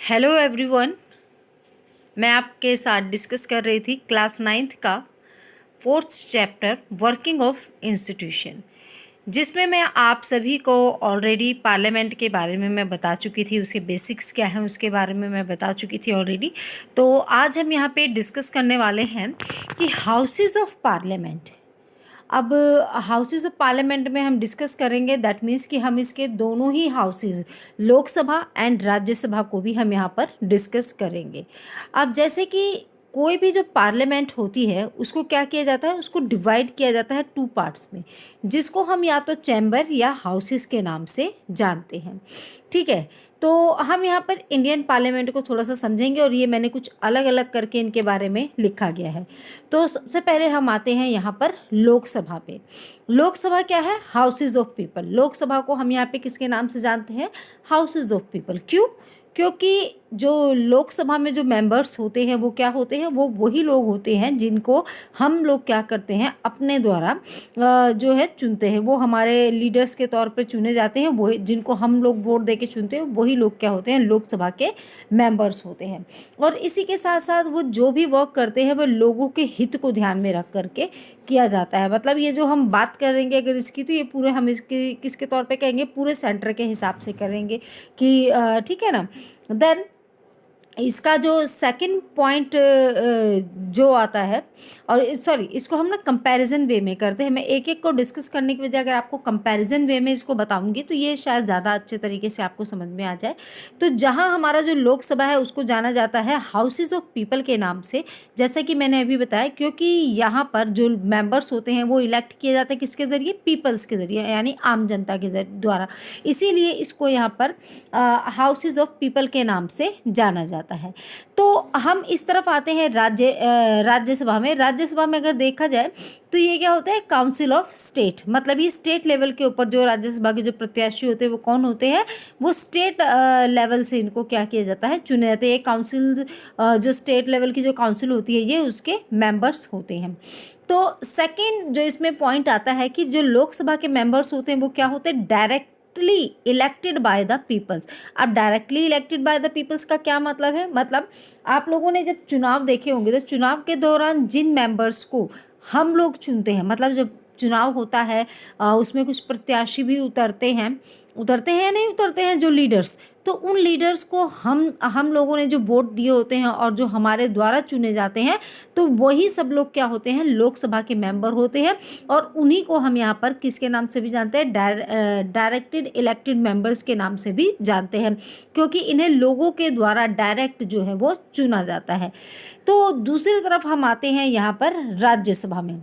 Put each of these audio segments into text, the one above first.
Hello everyone. मैं आपके साथ डिस्कस कर रही थी क्लास 9th का 4th chapter working of institution, जिसमें मैं आप सभी को ऑलरेडी पार्लियामेंट के बारे में मैं बता चुकी थी, उसके बेसिक्स क्या हैं उसके बारे में मैं बता चुकी थी ऑलरेडी। तो आज हम यहाँ पे डिस्कस करने वाले हैं कि हाउसेस ऑफ पार्लियामेंट। अब हाउसेस ऑफ पार्लियामेंट में हम डिस्कस करेंगे, दैट मीन्स कि हम इसके दोनों ही हाउसेस, लोकसभा एंड राज्यसभा को भी हम यहाँ पर डिस्कस करेंगे। अब जैसे कि कोई भी जो पार्लियामेंट होती है उसको क्या किया जाता है, उसको डिवाइड किया जाता है 2 पार्ट्स में, जिसको हम या तो चैम्बर या हाउसेस के नाम से जानते हैं। ठीक है, तो हम यहाँ पर इंडियन पार्लियामेंट को थोड़ा सा समझेंगे और ये मैंने कुछ अलग अलग करके इनके बारे में लिखा गया है। तो सबसे पहले हम आते हैं यहाँ पर लोकसभा पे। लोकसभा क्या है? Houses of people. लोकसभा को हम यहाँ पे किसके नाम से जानते हैं? Houses of people. क्यों? क्योंकि जो लोकसभा में जो मेंबर्स होते हैं वो क्या होते हैं, वो वही लोग होते हैं जिनको हम लोग क्या करते हैं, अपने द्वारा जो है चुनते हैं। वो हमारे लीडर्स के तौर पे चुने जाते हैं, वही जिनको हम लोग वोट दे के चुनते हैं, वही लोग क्या होते हैं, लोकसभा के मेंबर्स होते हैं। और इसी के साथ साथ वो जो भी वर्क करते हैं वो लोगों के हित को ध्यान में रख करके किया जाता है। मतलब ये जो हम बात करेंगे अगर इसकी, तो ये पूरे हम इसके किसके तौर पे कहेंगे, पूरे सेंटर के हिसाब से करेंगे कि ठीक है ना। देन इसका जो सेकंड पॉइंट जो आता है, और सॉरी इसको हम ना कंपैरिजन वे में करते हैं। मैं एक एक को डिस्कस करने की वजह अगर आपको कंपैरिजन वे में इसको बताऊंगी तो ये शायद ज़्यादा अच्छे तरीके से आपको समझ में आ जाए। तो जहां हमारा जो लोकसभा है उसको जाना जाता है हाउसेज ऑफ पीपल के नाम से, जैसे कि मैंने अभी बताया, क्योंकि यहाँ पर जो मेंबर्स होते हैं वो इलेक्ट किए जाते हैं किसके ज़रिए? पीपल्स के ज़रिए, यानी आम जनता के द्वारा। इसीलिए इसको यहाँ पर हाउसेज ऑफ पीपल के नाम से जाना जाता है। तो हम इस तरफ आते हैं राज्यसभा में। राज्यसभा में अगर देखा जाए तो ये क्या होता है? Council of state. मतलब ये स्टेट लेवल के ऊपर जो राज्यसभा के जो प्रत्याशी होते हैं वो कौन होते हैं? वो स्टेट लेवल से इनको क्या किया जाता है? चुने जाते हैं। ये काउंसिल जो स्टेट लेवल की जो काउंसिल होती है ये उसके मेंबर्स होते हैं। तो सेकंड जो इसमें पॉइंट आता है कि जो लोकसभा के मेंबर्स होते हैं वो क्या होते हैं? Directly elected by the peoples. अब directly elected by the peoples का क्या मतलब है? मतलब आप लोगों ने जब चुनाव देखे होंगे तो चुनाव के दौरान जिन मेंबर्स को हम लोग चुनते हैं, मतलब जब चुनाव होता है उसमें कुछ प्रत्याशी भी उतरते हैं या नहीं उतरते हैं, जो लीडर्स, तो उन लीडर्स को हम लोगों ने जो वोट दिए होते हैं और जो हमारे द्वारा चुने जाते हैं, तो वही सब लोग क्या होते हैं? लोकसभा के मेंबर होते हैं। और उन्हीं को हम यहाँ पर किसके नाम से भी जानते हैं? डायरेक्टेड इलेक्टेड मेंबर्स के नाम से भी जानते हैं, क्योंकि इन्हें लोगों के द्वारा डायरेक्ट जो है वो चुना जाता है। तो दूसरी तरफ हम आते हैं यहाँ पर राज्यसभा में।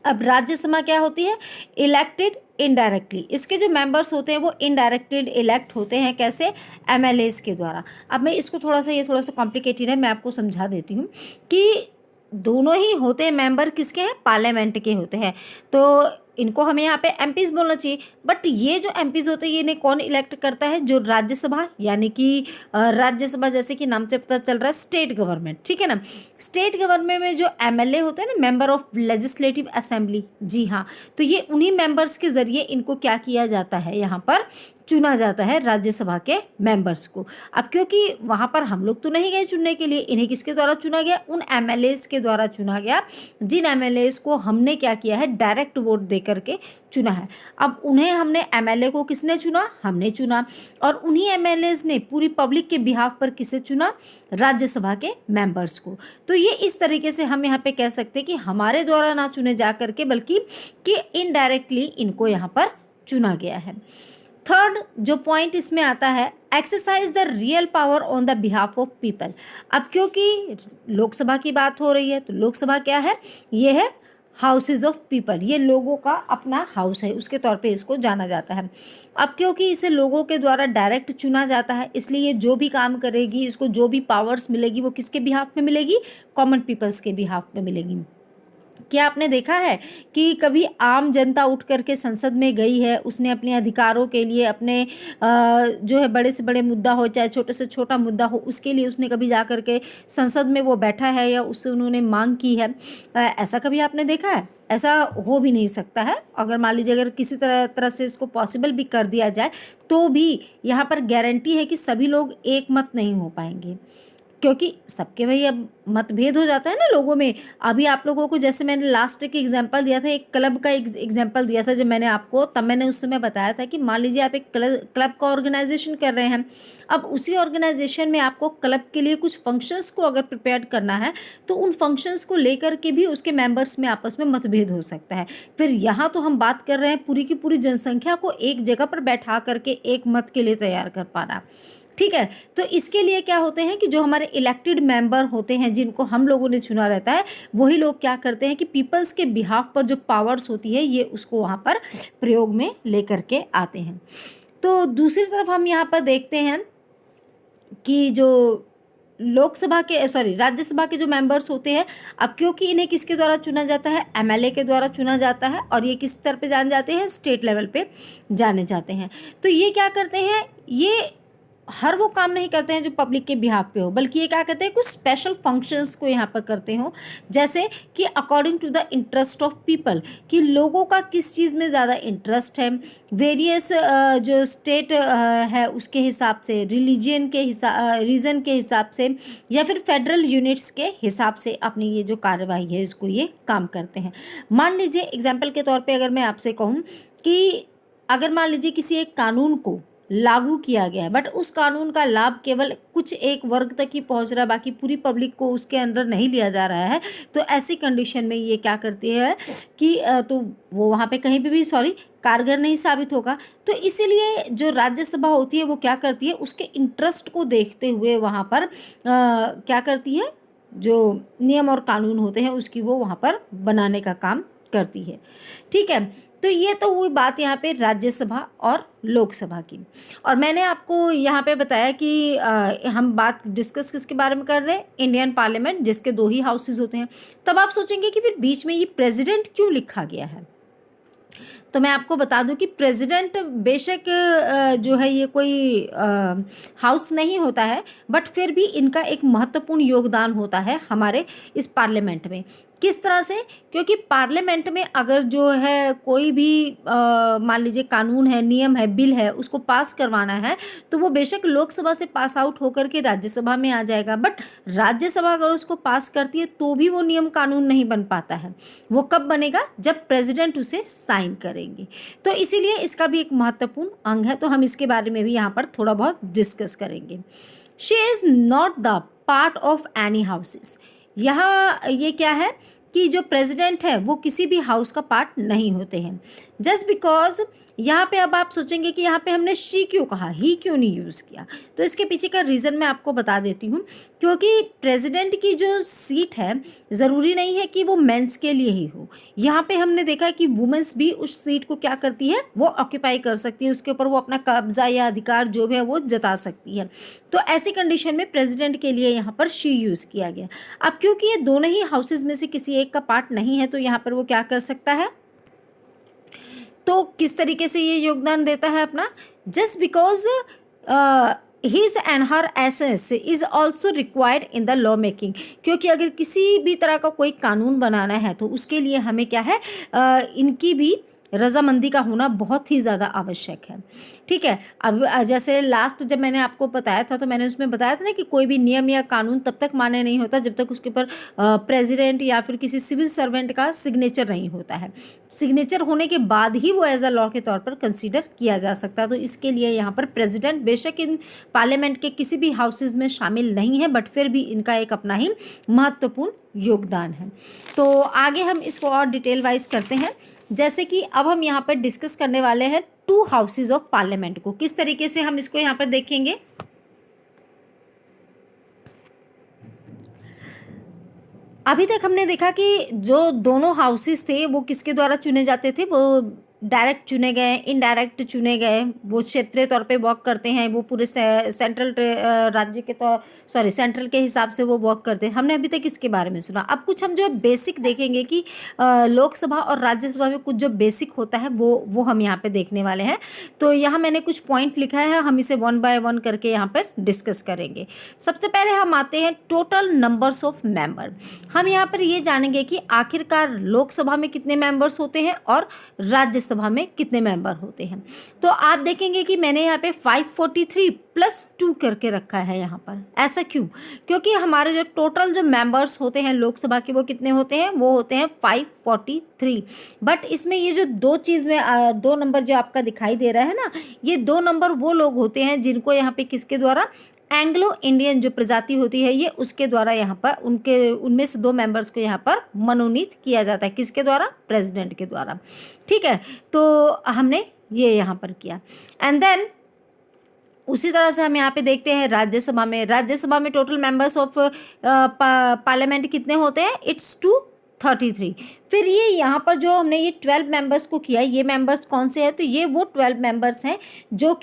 अब राज्यसभा क्या होती है? Elected indirectly. इसके जो मेंबर्स होते हैं वो इनडायरेक्टेड इलेक्ट होते हैं। कैसे? एमएलएस के द्वारा। अब मैं इसको थोड़ा सा कॉम्प्लिकेटेड है, मैं आपको समझा देती हूँ कि दोनों ही होते हैं मेंबर, किसके हैं? पार्लियामेंट के होते हैं। तो इनको हमें यहाँ पे एमपीज बोलना चाहिए, बट ये जो एमपीज होते हैं इन्हें कौन इलेक्ट करता है? जो राज्यसभा, यानी कि राज्यसभा जैसे कि नाम से पता चल रहा है स्टेट गवर्नमेंट। ठीक है ना। स्टेट गवर्नमेंट में जो एमएलए होते हैं ना, मेंबर ऑफ लेजिस्लेटिव असेंबली, जी हाँ, तो ये उन्हीं मेंबर्स के जरिए इनको क्या किया जाता है? यहाँ पर चुना जाता है राज्यसभा के मेंबर्स को। अब क्योंकि वहाँ पर हम लोग तो नहीं गए चुनने के लिए, इन्हें किसके द्वारा चुना गया? उन एमएलएस के द्वारा चुना गया, जिन एमएलएस को हमने क्या किया है? डायरेक्ट वोट दे करके चुना है। अब उन्हें हमने, एमएलए को किसने चुना? हमने चुना। और उन्हीं एमएलएस ने पूरी पब्लिक के बिहाफ पर किसे चुना? राज्यसभा के मेंबर्स को। तो ये इस तरीके से हम यहाँ पे कह सकते हैं कि हमारे द्वारा ना चुने जा करके, बल्कि कि इनडायरेक्टली इनको यहाँ पर चुना गया है। थर्ड जो पॉइंट इसमें आता है, exercise the real power on the behalf of people. अब क्योंकि लोकसभा की बात हो रही है तो लोकसभा क्या है? ये है हाउसेज ऑफ पीपल। ये लोगों का अपना हाउस है, उसके तौर पे इसको जाना जाता है। अब क्योंकि इसे लोगों के द्वारा डायरेक्ट चुना जाता है, इसलिए जो भी काम करेगी, इसको जो भी पावर्स मिलेगी वो किसके बिहाफ में मिलेगी? कॉमन पीपल्स के बिहाफ में मिलेगी। क्या आपने देखा है कि कभी आम जनता उठ करके संसद में गई है, उसने अपने अधिकारों के लिए, अपने जो है बड़े से बड़े मुद्दा हो चाहे छोटे से छोटा मुद्दा हो, उसके लिए उसने कभी जा कर के संसद में वो बैठा है या उससे उन्होंने मांग की है? ऐसा कभी आपने देखा है? ऐसा हो भी नहीं सकता है। अगर मान लीजिए अगर किसी तरह से इसको पॉसिबल भी कर दिया जाए तो भी यहाँ पर गारंटी है कि सभी लोग एक मत नहीं हो पाएंगे, क्योंकि सबके भाई अब मतभेद हो जाता है ना लोगों में। अभी आप लोगों को जैसे मैंने लास्ट एक एग्जांपल दिया था, एक क्लब का एग्जांपल दिया था जब मैंने आपको, तब मैंने उस समय बताया था कि मान लीजिए आप एक क्लब का ऑर्गेनाइजेशन कर रहे हैं। अब उसी ऑर्गेनाइजेशन में आपको क्लब के लिए कुछ फंक्शंस को अगर प्रिपेयर करना है तो उन फंक्शंस को लेकर के भी उसके मेंबर्स में आपस में मतभेद हो सकता है। फिर यहाँ तो हम बात कर रहे हैं पूरी की पूरी जनसंख्या को एक जगह पर बैठा करके एक मत के लिए तैयार कर पाना, ठीक है। तो इसके लिए क्या होते हैं कि जो हमारे इलेक्टेड मेंबर होते हैं, जिनको हम लोगों ने चुना रहता है, वही लोग क्या करते हैं कि पीपल्स के बिहाफ पर जो पावर्स होती है ये उसको वहाँ पर प्रयोग में लेकर के आते हैं। तो दूसरी तरफ हम यहाँ पर देखते हैं कि जो राज्यसभा के जो मेंबर्स होते हैं, अब क्योंकि इन्हें किसके द्वारा चुना जाता है? एमएलए के द्वारा चुना जाता है, और ये किस स्तर पे जाने जाते हैं? स्टेट लेवल पे जाने जाते हैं। तो ये क्या करते हैं? ये हर वो काम नहीं करते हैं जो पब्लिक के बिहाफ पे हो, बल्कि ये क्या करते हैं? कुछ स्पेशल फंक्शंस को यहाँ पर करते हो, जैसे कि according to the interest of people, कि लोगों का किस चीज़ में ज़्यादा इंटरेस्ट है, वेरियस जो स्टेट है उसके हिसाब से, रीजन के हिसाब से, या फिर फेडरल यूनिट्स के हिसाब से अपनी ये जो कार्यवाही है इसको ये काम करते हैं। मान लीजिए एग्जाम्पल के तौर पर अगर मैं आपसे कहूँ कि अगर मान लीजिए किसी एक कानून को लागू किया गया है, बट उस कानून का लाभ केवल कुछ एक वर्ग तक ही पहुंच रहा है, बाकी पूरी पब्लिक को उसके अंदर नहीं लिया जा रहा है, तो ऐसी कंडीशन में ये क्या करती है कि तो वो वहाँ पे कहीं पे भी कारगर नहीं साबित होगा। तो इसीलिए जो राज्यसभा होती है वो क्या करती है? उसके इंटरेस्ट को देखते हुए वहाँ पर क्या करती है? जो नियम और कानून होते हैं उसकी वो वहाँ पर बनाने का काम करती है, ठीक है। तो ये तो हुई बात यहाँ पे राज्यसभा और लोकसभा की। और मैंने आपको यहाँ पे बताया कि हम बात डिस्कस किसके बारे में कर रहे हैं? इंडियन पार्लियामेंट, जिसके 2 ही हाउसेज होते हैं। तब आप सोचेंगे कि फिर बीच में ये प्रेसिडेंट क्यों लिखा गया है? तो मैं आपको बता दूं कि प्रेसिडेंट बेशक जो है ये कोई हाउस नहीं होता है, बट फिर भी इनका एक महत्वपूर्ण योगदान होता है हमारे इस पार्लियामेंट में। किस तरह से? क्योंकि पार्लियामेंट में अगर जो है कोई भी मान लीजिए कानून है, नियम है, बिल है, उसको पास करवाना है, तो वो बेशक लोकसभा से पास आउट होकर के राज्यसभा में आ जाएगा, बट राज्यसभा अगर उसको पास करती है तो भी वो नियम कानून नहीं बन पाता है। वो कब बनेगा? जब प्रेसिडेंट उसे साइन करेंगे। तो इसीलिए इसका भी एक महत्वपूर्ण अंग है, तो हम इसके बारे में भी यहाँ पर थोड़ा बहुत डिस्कस करेंगे। She is not the part of any houses. यहाँ ये क्या है कि जो प्रेसिडेंट है वो किसी भी हाउस का पार्ट नहीं होते हैं। जस्ट बिकॉज यहाँ पे अब आप सोचेंगे कि यहाँ पे हमने शी क्यों कहा, ही क्यों नहीं यूज़ किया? तो इसके पीछे का रीज़न मैं आपको बता देती हूँ। क्योंकि प्रेसिडेंट की जो सीट है ज़रूरी नहीं है कि वो मेंस के लिए ही हो। यहाँ पे हमने देखा है कि वुमेंस भी उस सीट को क्या करती है? वो ऑक्यूपाई कर सकती है, उसके ऊपर वो अपना कब्जा या अधिकार जो भी है वो जता सकती है। तो ऐसी कंडीशन में प्रेसिडेंट के लिए यहाँ पर शी यूज़ किया गया। अब क्योंकि ये दोनों ही हाउसेज में से किसी एक का पार्ट नहीं है, तो यहाँ पर वो क्या कर सकता है? तो किस तरीके से ये योगदान देता है अपना? Just because his and her access is also required in the law making. क्योंकि अगर किसी भी तरह का कोई कानून बनाना है तो उसके लिए हमें क्या है? इनकी भी रजामंदी का होना बहुत ही ज़्यादा आवश्यक है, ठीक है। अब जैसे लास्ट जब मैंने आपको बताया था तो मैंने उसमें बताया था ना कि कोई भी नियम या कानून तब तक मान्य नहीं होता जब तक उसके ऊपर प्रेसिडेंट या फिर किसी सिविल सर्वेंट का सिग्नेचर नहीं होता है। सिग्नेचर होने के बाद ही वो एज अ लॉ के तौर पर कंसीडर किया जा सकता है। तो इसके लिए यहाँ पर प्रेसिडेंट बेशक इन पार्लियामेंट के किसी भी हाउसेज में शामिल नहीं है, बट फिर भी इनका एक अपना ही महत्वपूर्ण योगदान है। तो आगे हम इसको और डिटेल वाइज करते हैं। जैसे कि अब हम यहाँ पर डिस्कस करने वाले हैं 2 हाउसेज ऑफ पार्लियामेंट को। किस तरीके से हम इसको यहाँ पर देखेंगे? अभी तक हमने देखा कि जो दोनों हाउसेस थे वो किसके द्वारा चुने जाते थे? वो डायरेक्ट चुने गए, इनडायरेक्ट चुने गए, वो क्षेत्रीय तौर पे वर्क करते हैं, वो पूरे सेंट्रल राज्य के सेंट्रल के हिसाब से वो वर्क करते हैं। हमने अभी तक इसके बारे में सुना। अब कुछ हम जो बेसिक देखेंगे कि लोकसभा और राज्यसभा में कुछ जो बेसिक होता है वो हम यहाँ पे देखने वाले हैं। तो यहाँ मैंने कुछ पॉइंट लिखा है, हम इसे वन बाय वन करके यहाँ पर डिस्कस करेंगे। सबसे पहले हम आते हैं टोटल नंबर्स ऑफ मेंबर। हम यहाँ पर ये जानेंगे कि आखिरकार लोकसभा में कितने मेंबर्स होते हैं और राज्यसभा में कितने मेंबर होते हैं। तो आप देखेंगे कि मैंने यहाँ पे 543 प्लस 2 करके रखा है यहाँ पर। ऐसा क्यों? क्योंकि हमारे जो टोटल जो मेंबर्स होते हैं लोकसभा के वो कितने होते हैं? वो होते हैं 543। बट इसमें ये जो दो चीज़ में दो नंबर जो आपका दिखाई दे रहा है ना, ये दो नंबर वो लोग होते हैं जिनको यहाँ पे किसके द्वारा, एंग्लो इंडियन जो प्रजाति होती है ये, उसके द्वारा यहाँ पर उनमें से दो मेंबर्स को यहाँ पर मनोनीत किया जाता है। किसके द्वारा? प्रेसिडेंट के द्वारा। ठीक है, तो हमने ये यहाँ पर किया। एंड देन उसी तरह से हम यहाँ पे देखते हैं राज्यसभा में टोटल मेंबर्स ऑफ पार्लियामेंट कितने होते हैं? इट्स 233। फिर ये यहाँ पर जो हमने ये 12 मेंबर्स को किया, ये मेंबर्स कौन से हैं? तो ये वो 12 मेंबर्स हैं जो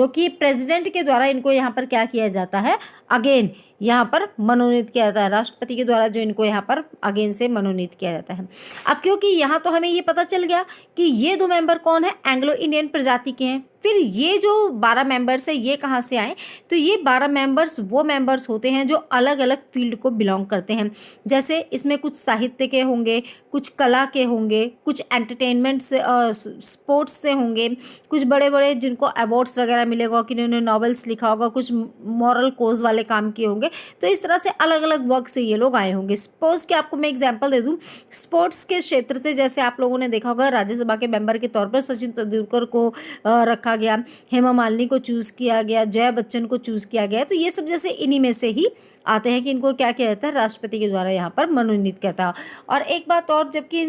कि प्रेसिडेंट के द्वारा इनको यहाँ पर क्या किया जाता है, अगेन यहाँ पर मनोनीत किया जाता है। राष्ट्रपति के द्वारा जो इनको यहाँ पर अगेन से मनोनीत किया जाता है। अब क्योंकि यहाँ तो हमें ये पता चल गया कि ये दो मेंबर कौन है, एंग्लो इंडियन प्रजाति के हैं। फिर ये जो 12 मेंबर्स है ये कहाँ से आए? तो ये 12 मेंबर्स वो मेंबर्स होते हैं जो अलग अलग फील्ड को बिलोंग करते हैं। जैसे इसमें कुछ साहित्य के होंगे, कुछ कला के होंगे, कुछ एंटरटेनमेंट से स्पोर्ट्स से होंगे, कुछ बड़े बड़े जिनको अवार्ड्स वगैरह मिलेगा, कि उन्होंने नॉवेल्स लिखा होगा, कुछ मॉरल कोज वाले काम किए होंगे। तो इस तरह से अलग अलग वर्क से ये लोग आए होंगे। सपोज कि आपको मैं एग्जांपल दे दूं, स्पोर्ट्स के क्षेत्र से जैसे आप लोगों ने देखा होगा राज्यसभा के मेंबर के तौर पर सचिन तेंदुलकर को रखा गया, हेमा मालिनी को चूज़ किया गया, जया बच्चन को चूज़ किया गया। तो ये सब जैसे इन्हीं में से ही आते हैं कि इनको क्या किया जाता है, राष्ट्रपति के द्वारा यहाँ पर मनोनीत किया था। और एक बात और, जबकि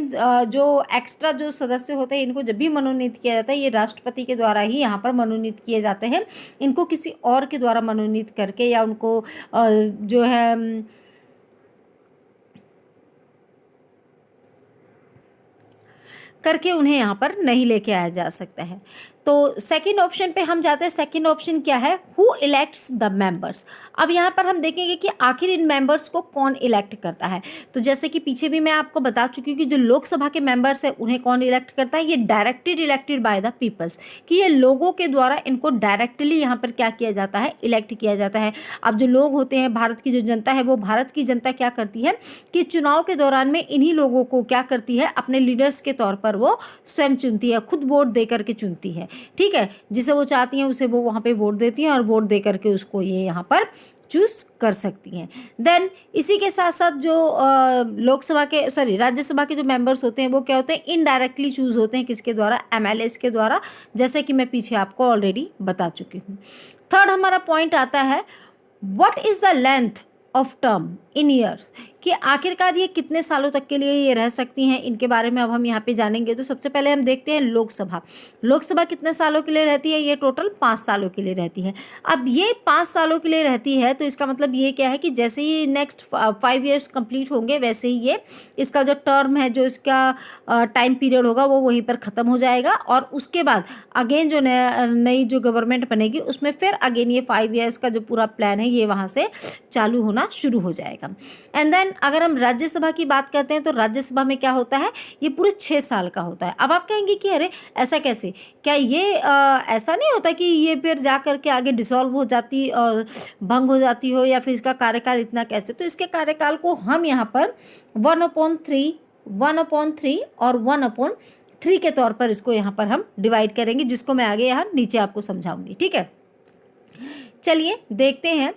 जो एक्स्ट्रा जो सदस्य होते हैं इनको जब भी मनोनीत किया जाता है ये राष्ट्रपति के द्वारा ही यहाँ पर मनोनीत किए जाते हैं। इनको किसी और के द्वारा मनोनीत करके या उनको जो है करके उन्हें यहाँ पर नहीं लेके आया जा सकता है। तो सेकंड ऑप्शन पे हम जाते हैं। सेकंड ऑप्शन क्या है? Who elects the members. अब यहाँ पर हम देखेंगे कि आखिर इन मेंबर्स को कौन इलेक्ट करता है। तो जैसे कि पीछे भी मैं आपको बता चुकी हूँ कि जो लोकसभा के मेंबर्स है उन्हें कौन इलेक्ट करता है? ये directed elected by the peoples, कि ये लोगों के द्वारा इनको डायरेक्टली यहाँ पर क्या किया जाता है, इलेक्ट किया जाता है। अब जो लोग होते हैं, भारत की जो जनता है, वो भारत की जनता क्या करती है कि चुनाव के दौरान में इन्हीं लोगों को क्या करती है, अपने लीडर्स के तौर पर वो स्वयं चुनती है, खुद वोट दे करके चुनती है। ठीक है, जिसे वो चाहती हैं उसे वो वहाँ पे वोट देती हैं और वोट दे करके उसको ये यहाँ पर चूज कर सकती हैं। देन इसी के साथ साथ जो राज्यसभा के जो मेंबर्स होते हैं वो क्या होते हैं, इनडायरेक्टली चूज होते हैं। किसके द्वारा? एमएलएस के द्वारा, जैसे कि मैं पीछे आपको ऑलरेडी बता चुकी हूँ। थर्ड हमारा पॉइंट आता है, what is the length of term in years, कि आखिरकार ये कितने सालों तक के लिए ये रह सकती हैं, इनके बारे में अब हम यहाँ पे जानेंगे। तो सबसे पहले हम देखते हैं लोकसभा कितने सालों के लिए रहती है? ये टोटल 5 सालों के लिए रहती है। अब ये 5 सालों के लिए रहती है तो इसका मतलब ये क्या है कि जैसे ही नेक्स्ट 5 ईयर्स कंप्लीट होंगे वैसे ही ये इसका जो टर्म है, जो इसका टाइम पीरियड होगा वो वहीं पर ख़त्म हो जाएगा। और उसके बाद अगेन जो नई जो गवर्नमेंट बनेगी उसमें फिर अगेन ये 5 ईयर्स का जो पूरा प्लान है ये वहाँ से चालू होना शुरू हो जाएगा। एंड देन अगर हम राज्यसभा की बात करते हैं तो राज्यसभा में क्या होता है, ये पूरे 6 साल का होता है। अब आप कहेंगे कि अरे ऐसा कैसे, क्या ये ऐसा नहीं होता कि ये फिर जा करके आगे डिसॉल्व हो जाती, भंग हो जाती हो, या फिर इसका कार्यकाल इतना कैसे? तो इसके कार्यकाल को हम यहाँ पर 1/3 और 1/3 के तौर पर इसको यहाँ पर हम डिवाइड करेंगे, जिसको मैं आगे यहाँ नीचे आपको समझाऊंगी। ठीक है, चलिए देखते हैं।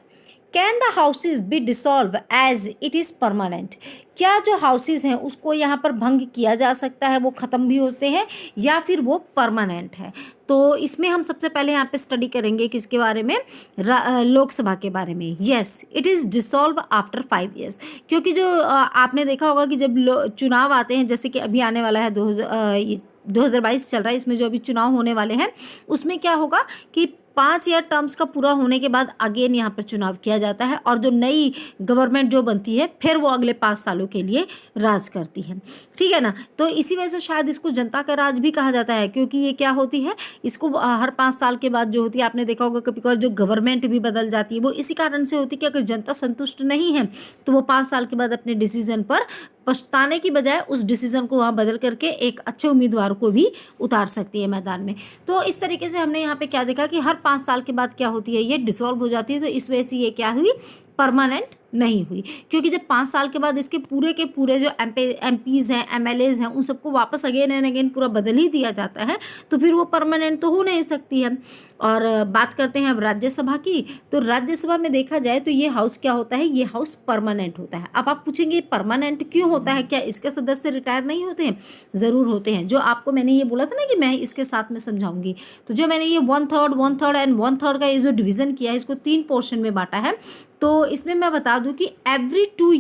Can the houses be dissolve as it is permanent, क्या जो हाउसेज हैं उसको यहाँ पर भंग किया जा सकता है, वो ख़त्म भी होते हैं, या फिर वो परमानेंट है? तो इसमें हम सबसे पहले यहाँ पे स्टडी करेंगे किसके बारे में, लोकसभा के बारे में। Yes, it is dissolve after 5 years, क्योंकि जो आपने देखा होगा कि जब चुनाव आते हैं, जैसे कि अभी आने वाला है 2022 चल रहा है, इसमें जो अभी चुनाव होने वाले हैं उसमें क्या होगा कि 5 ईयर टर्म्स का पूरा होने के बाद अगेन यहाँ पर चुनाव किया जाता है और जो नई गवर्नमेंट जो बनती है फिर वो अगले 5 सालों के लिए राज करती है, ठीक है ना। तो इसी वजह से शायद इसको जनता का राज भी कहा जाता है, क्योंकि ये क्या होती है, इसको हर 5 साल के बाद जो होती है, आपने देखा होगा कभी कभार जो गवर्नमेंट भी बदल जाती है वो इसी कारण से होती है कि अगर जनता संतुष्ट नहीं है तो वो 5 साल के बाद अपने डिसीजन पर पछताने की बजाय उस डिसीजन को वहाँ बदल करके एक अच्छे उम्मीदवार को भी उतार सकती है मैदान में। तो इस तरीके से हमने यहाँ पे क्या देखा कि हर 5 साल के बाद क्या होती है, ये डिसॉल्व हो जाती है। तो इस वजह से ये क्या हुई, परमानेंट नहीं हुई, क्योंकि जब 5 साल के बाद इसके पूरे के पूरे जो एमपीज़ हैं, एमएलएज हैं, उन सबको वापस अगेन एंड अगेन पूरा बदल ही दिया जाता है तो फिर वो परमानेंट तो हो नहीं सकती है। और बात करते हैं अब राज्यसभा की। तो राज्यसभा में देखा जाए तो ये हाउस क्या होता है, ये हाउस परमानेंट होता है। अब आप पूछेंगे परमानेंट क्यों होता है, क्या इसके सदस्य रिटायर नहीं होते हैं? ज़रूर होते हैं। जो आपको मैंने ये बोला था ना कि मैं इसके साथ में समझाऊंगी, तो जो मैंने ये 1/3 एंड 1/3 का ये जो डिवीज़न किया है, इसको 3 पोर्शन में बांटा है। तो इसमें मैं बता दूं कि एवरी 2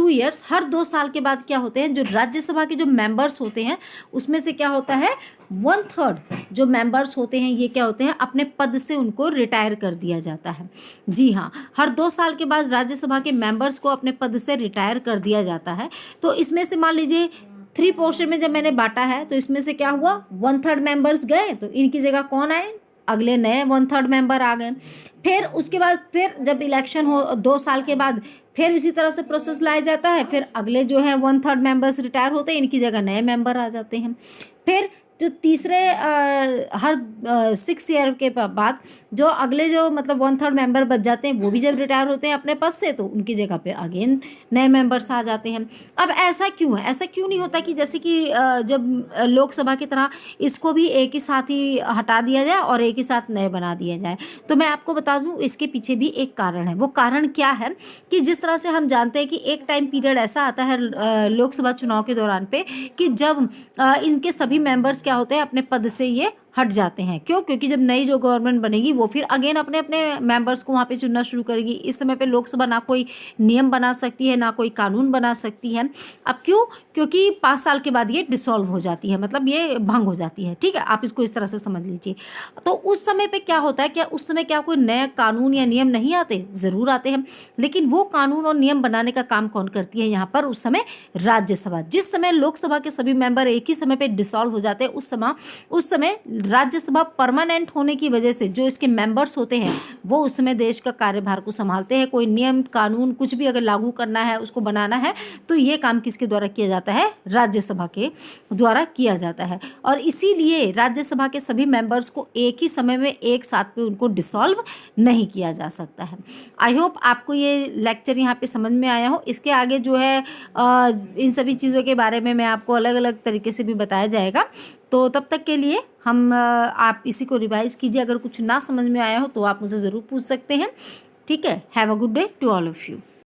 ईयर्स हर 2 साल के बाद क्या होते हैं, जो राज्यसभा के जो मेंबर्स होते हैं उसमें से क्या होता है, 1/3 जो मेंबर्स होते हैं ये क्या होते हैं, अपने पद से उनको रिटायर कर दिया जाता है। जी हाँ, हर 2 साल के बाद राज्यसभा के मेंबर्स को अपने पद से रिटायर कर दिया जाता है। तो इसमें से मान लीजिए 3 पोर्शन में जब मैंने बांटा है तो इसमें से क्या हुआ, 1/3 मेंबर्स गए तो इनकी जगह कौन आए, अगले नए 1/3 मेंबर आ गए। फिर उसके बाद फिर जब इलेक्शन हो 2 साल के बाद फिर इसी तरह से प्रोसेस लाया जाता है, फिर अगले जो है 1/3 मेंबर्स रिटायर होते हैं, इनकी जगह नए मेंबर आ जाते हैं। फिर जो तीसरे हर 6 ईयर के बाद जो अगले जो मतलब 1/3 मेंबर बच जाते हैं वो भी जब रिटायर होते हैं अपने पद से तो उनकी जगह पे अगेन नए मेंबर्स आ जाते हैं। अब ऐसा क्यों है, ऐसा क्यों नहीं होता कि जैसे कि जब लोकसभा की तरह इसको भी एक ही साथ ही हटा दिया जाए और एक ही साथ नए बना दिया जाए। तो मैं आपको बता दूं इसके पीछे भी एक कारण है। वो कारण क्या है कि जिस तरह से हम जानते हैं कि एक टाइम पीरियड ऐसा आता है लोकसभा चुनाव के दौरान पे कि जब इनके सभी मेंबर्स क्या होते हैं, अपने पद से ये हट जाते हैं। क्यों? क्योंकि जब नई जो गवर्नमेंट बनेगी वो फिर अगेन अपने अपने मेंबर्स को वहाँ पे चुनना शुरू करेगी। इस समय पे लोकसभा ना कोई नियम बना सकती है ना कोई कानून बना सकती है। अब क्यों? क्योंकि 5 साल के बाद ये डिसॉल्व हो जाती है, मतलब ये भंग हो जाती है। ठीक है, आप इसको इस तरह से समझ लीजिए। तो उस समय पे क्या होता है, क्या उस समय क्या कोई नया कानून या नियम नहीं आते? ज़रूर आते हैं, लेकिन वो कानून और नियम बनाने का काम कौन करती है यहाँ पर? उस समय राज्यसभा। जिस समय लोकसभा के सभी मेंबर एक ही समय पे डिसॉल्व हो जाते हैं उस समय राज्यसभा परमानेंट होने की वजह से जो इसके मेंबर्स होते हैं वो उस समय देश का कार्यभार को संभालते हैं। कोई नियम कानून कुछ भी अगर लागू करना है, उसको बनाना है, तो ये काम किसके द्वारा किया जाता है? राज्यसभा के द्वारा किया जाता है। और इसीलिए राज्यसभा के सभी मेंबर्स को एक ही समय में एक साथ पे उनको डिसॉल्व नहीं किया जा सकता है। आई होप आपको ये लेक्चर यहाँ पे समझ में आया हो। इसके आगे जो है इन सभी चीज़ों के बारे में मैं आपको अलग अलग तरीके से भी बताया जाएगा। तो तब तक के लिए आप इसी को रिवाइज कीजिए। अगर कुछ ना समझ में आया हो तो आप मुझे ज़रूर पूछ सकते हैं। ठीक है, have a good day to all of you.